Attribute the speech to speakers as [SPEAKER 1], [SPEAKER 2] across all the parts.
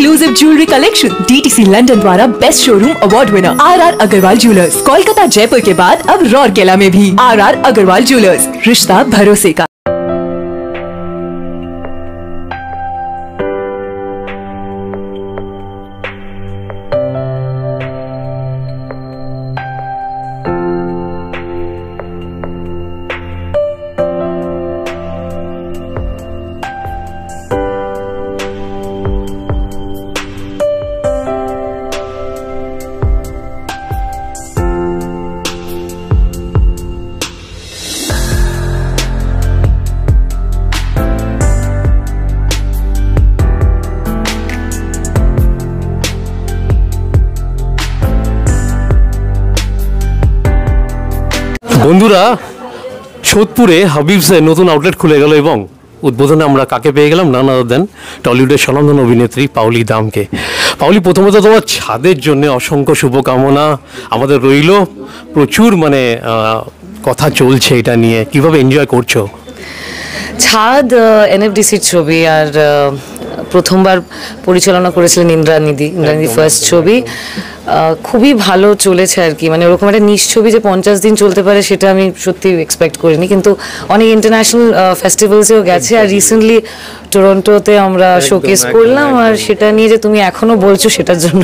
[SPEAKER 1] Exclusive jewellery collection DTC London द्वारा best showroom award winner RR Agarwal jewellers, Kolkata Jaipur के बाद अब रौरकेला में भी RR अग्रवाल ज्वेलर्स, रिश्ता भरोसे का।
[SPEAKER 2] বন্ধুরা, সোদপুরে হাবিবসের নতুন আউটলেট খুলে গেল এবং উদ্বোধনে আমরা কাকে পেয়ে গেলাম, নানা দেন টলিউডের স্বনামধন্য অভিনেত্রী পাওলি দামকে। পাওলি, প্রথমত তোমার ছাদের জন্য অসংখ্য শুভকামনা আমাদের রইল। প্রচুর কথা চলছে এটা নিয়ে, কিভাবে এনজয় করছো?
[SPEAKER 3] ছাদ NFDCর ছবি, আর প্রথমবার পরিচালনা করেছিলেন ইন্দ্রানিধি ফার্স্ট ছবি। খুবই ভালো চলেছে আর কি, ওরকম একটা নিজ ছবি যে 50 দিন চলতে পারে সেটা আমি সত্যি এক্সপেক্ট করিনি, কিন্তু অনেক ইন্টারন্যাশনাল ফেস্টিভ্যালসেও গেছে। আর রিসেন্টলি টরন্টোতে আমরা শোকেস করলাম, আর সেটা নিয়ে যে তুমি এখনো বলছো সেটার জন্য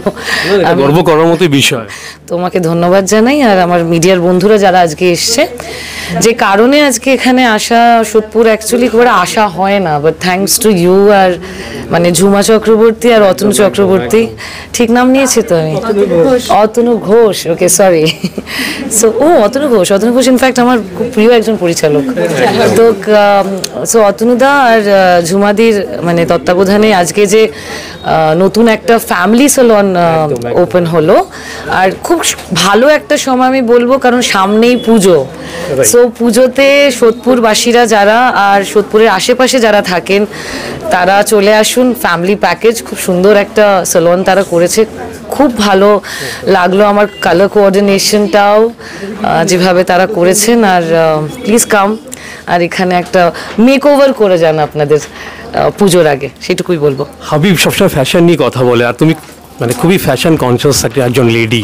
[SPEAKER 2] গর্ব করার মতো বিষয়।
[SPEAKER 3] তোমাকে ধন্যবাদ জানাই, আর আমার মিডিয়ার বন্ধুরা যারা আজকে এসছে। যে কারণে আজকে এখানে আসা, সোদপুর অ্যাকচুয়ালি খুব একটা আসা হয় না, বাট থ্যাঙ্কস টু ইউ আর ঝুমা চক্রবর্তী আর অতনু চক্রবর্তী, ঠিক নাম নিয়েছি তো আমি? Atanu Ghosh, okay sorry. So Atanu Ghosh in fact আমার খুব প্রিয় একজন পরিচালক। তো সো অতনুদা আর ঝুমাদির তত্ত্বাবধানে আজকে যে নতুন একটা ফ্যামিলি সেলন ওপেন হলো, আর খুব ভালো একটা সময় আমি বলবো, কারণ সামনেই পুজো। সো পুজোতে সোদপুরবাসীরা যারা আর সোদপুরের আশেপাশে যারা থাকেন তারা চলে আসুন। ফ্যামিলি প্যাকেজ, খুব সুন্দর একটা সেলন তারা করেছে, খুব ভালো লাগলো আমার। কালার কোঅর্ডিনেশনটাও যেভাবে তারা করেছেন, আর প্লিজ কাম আর এখানে একটা মেকওভার করে যান আপনাদের পুজোর আগে, সেটুকুই বলবো।
[SPEAKER 2] হাবিব সবসময় ফ্যাশন নিয়ে কথা বলে, আর তুমি খুবই ফ্যাশন কনসিয়াস একজন lady.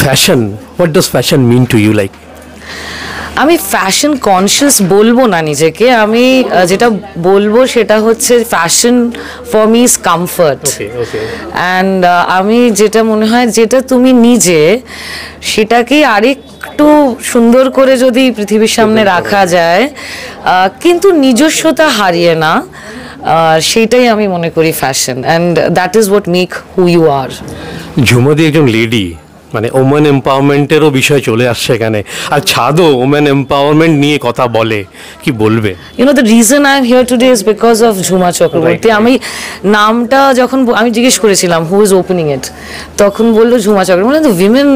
[SPEAKER 2] Fashion, what does fashion mean to you? Like,
[SPEAKER 3] আমি ফ্যাশন কনসিয়াস বলবো না নিজেকে, আমি যেটা বলবো সেটা হচ্ছে fashion for me is comfort. And আমি যেটা মনে হয়, যেটা তুমি নিজে সেটাকে আরেকটু সুন্দর করে যদি পৃথিবীর সামনে রাখা যায়, কিন্তু নিজস্বতা হারিয়ে না, সেইটাই আমি মনে করি fashion. And that is what make who you are.
[SPEAKER 2] ঝুমাদি একজন লেডি, ওমেন এম্পাওয়ারমেন্টেরও বিষয় চলে আসছে এখানে, আর ছাদও ওমেন এম্পাওয়ারমেন্ট নিয়ে কথা বলে, কি বলবে?
[SPEAKER 3] The reason I am here today is because of Jhuma Chakraborty. আমি নামটা যখন আমি জিজ্ঞেস করেছিলাম হু ইজ ওপেনিং ইট, তখন বললো Jhuma Chakraborty, the women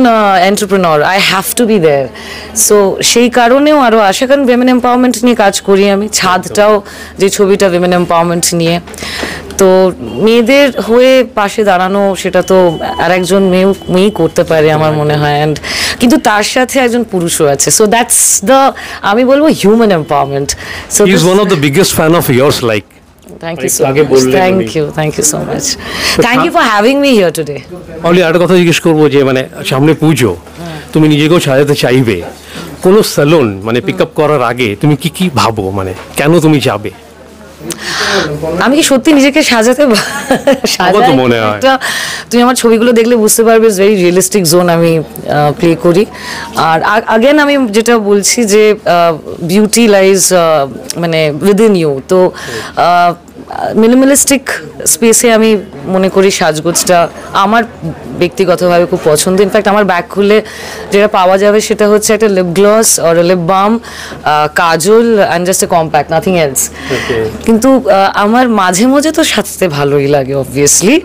[SPEAKER 3] entrepreneur, I have to be there. So সেই কারণেও আরও আসে, কারণ উইমেন এম্পাওয়ারমেন্ট নিয়ে কাজ করি আমি। ছাদটাও যে ছবিটা উইমেন এম্পাওয়ারমেন্ট নিয়ে, তো মেয়েদের হয়ে পাশে দাঁড়ানো সেটা তো আর একজন মেয়েই করতে পারে আমার মনে হয়। অ্যান্ড কিন্তু তার সাথে একজন পুরুষও আছে, সো দ্যাটস দ্য, আমি বলবো, human empowerment. So
[SPEAKER 2] he is one of the biggest fan of years, like.
[SPEAKER 3] Thank you so much. Thank you so much. Thank you for having me here today.
[SPEAKER 2] অলি, আরেকটা কথা জিজ্ঞেস করবো যে সামনে পুজো, তুমি নিজেকেও সাজাতে চাইবে, কোনো সেলুন পিক আপ করার আগে তুমি কি ভাবো, কেন তুমি যাবে?
[SPEAKER 3] আমি কি সত্যি নিজেকে সাজাতে
[SPEAKER 2] মনে হয়?
[SPEAKER 3] তুমি আমার ছবিগুলো দেখলে বুঝতে পারবে, ভেরি রিয়েলিস্টিক জোন আমি প্লে করি। আর আগেন আমি যেটা বলছি যে বিউটি লাইজ উইদিন ইউ। তো মিনিমালিস্টিক স্পেসে আমি মনে করি সাজগোজটা আমার ব্যক্তিগতভাবে খুব পছন্দ। ইনফ্যাক্ট আমার ব্যাগ খুলে যেটা পাওয়া যাবে সেটা হচ্ছে একটা লিপ গ্লস আর lip balm, kajal and just a compact, nothing else. কিন্তু আমার মাঝে মাঝে তো সাজতে ভালোই লাগে অবভিয়াসলি,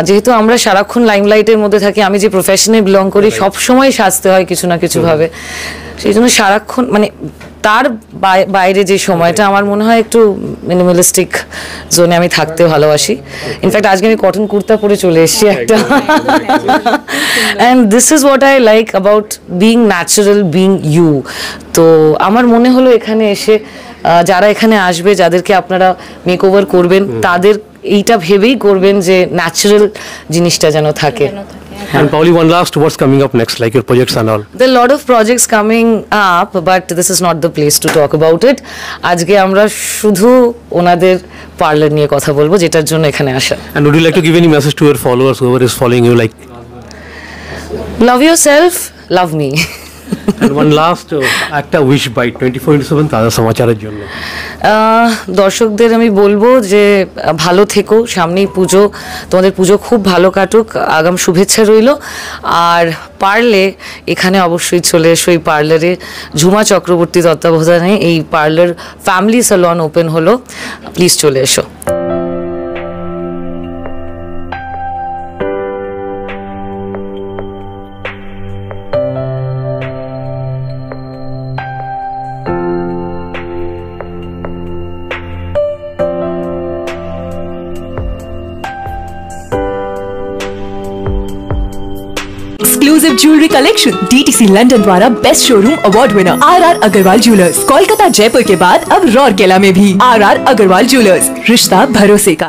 [SPEAKER 3] যেহেতু আমরা সারাক্ষণ লাইমলাইটের মধ্যে থাকি। আমি যে প্রফেশনে বিলং করি সবসময় সাজতে হয় কিছু না কিছুভাবে, সেই জন্য সারাক্ষণ তার বাইরে যে সময়টা আমার মনে হয় একটু মিনিমালিস্টিক জোনে আমি থাকতে ভালোবাসি। ইনফ্যাক্ট আজকে আমি কটন কুর্তা পরে চলে এসেছি একটা, and this is what I like about being natural, being you. তো আমার মনে হলো এখানে এসে যারা এখানে আসবে, যাদেরকে আপনারা মেকওভার করবেন, তাদের এইটা ভেবেই করবেন যে ন্যাচারাল জিনিসটা যেন থাকে।
[SPEAKER 2] And Pauli, one last, what's coming up next, like your projects and all?
[SPEAKER 3] There are a lot of projects coming up, but this is not the place to talk about it. আজকে আমরা শুধু ওনাদের parlour নিয়ে কথা বলবো, যেটার জন্য এখানে আসা।
[SPEAKER 2] And would you like to give any message to your followers, whoever is following you, like?
[SPEAKER 3] Love yourself, love me.
[SPEAKER 2] And one last একটা উইশ বাই 24/7 তাজা সমাচারের জন্য।
[SPEAKER 3] দর্শকদের আমি বলবো যে ভালো থেকো, সামনেই পুজো, তোমাদের পুজো খুব ভালো কাটুক, আগাম শুভেচ্ছা রইল। আর পারলে এখানে অবশ্যই চলে এসো, এই পার্লারে ঝুমা চক্রবর্তী তত্ত্বাবধানে এই পার্লার ফ্যামিলি স্যালন ওপেন হলো, প্লিজ চলে এসো।
[SPEAKER 1] Exclusive jewellery collection DTC London द्वारा best showroom award winner RR Agarwal jewellers, Kolkata Jaipur के बाद अब रौरकेला में भी RR अग्रवाल ज्वेलर्स, रिश्ता भरोसे का।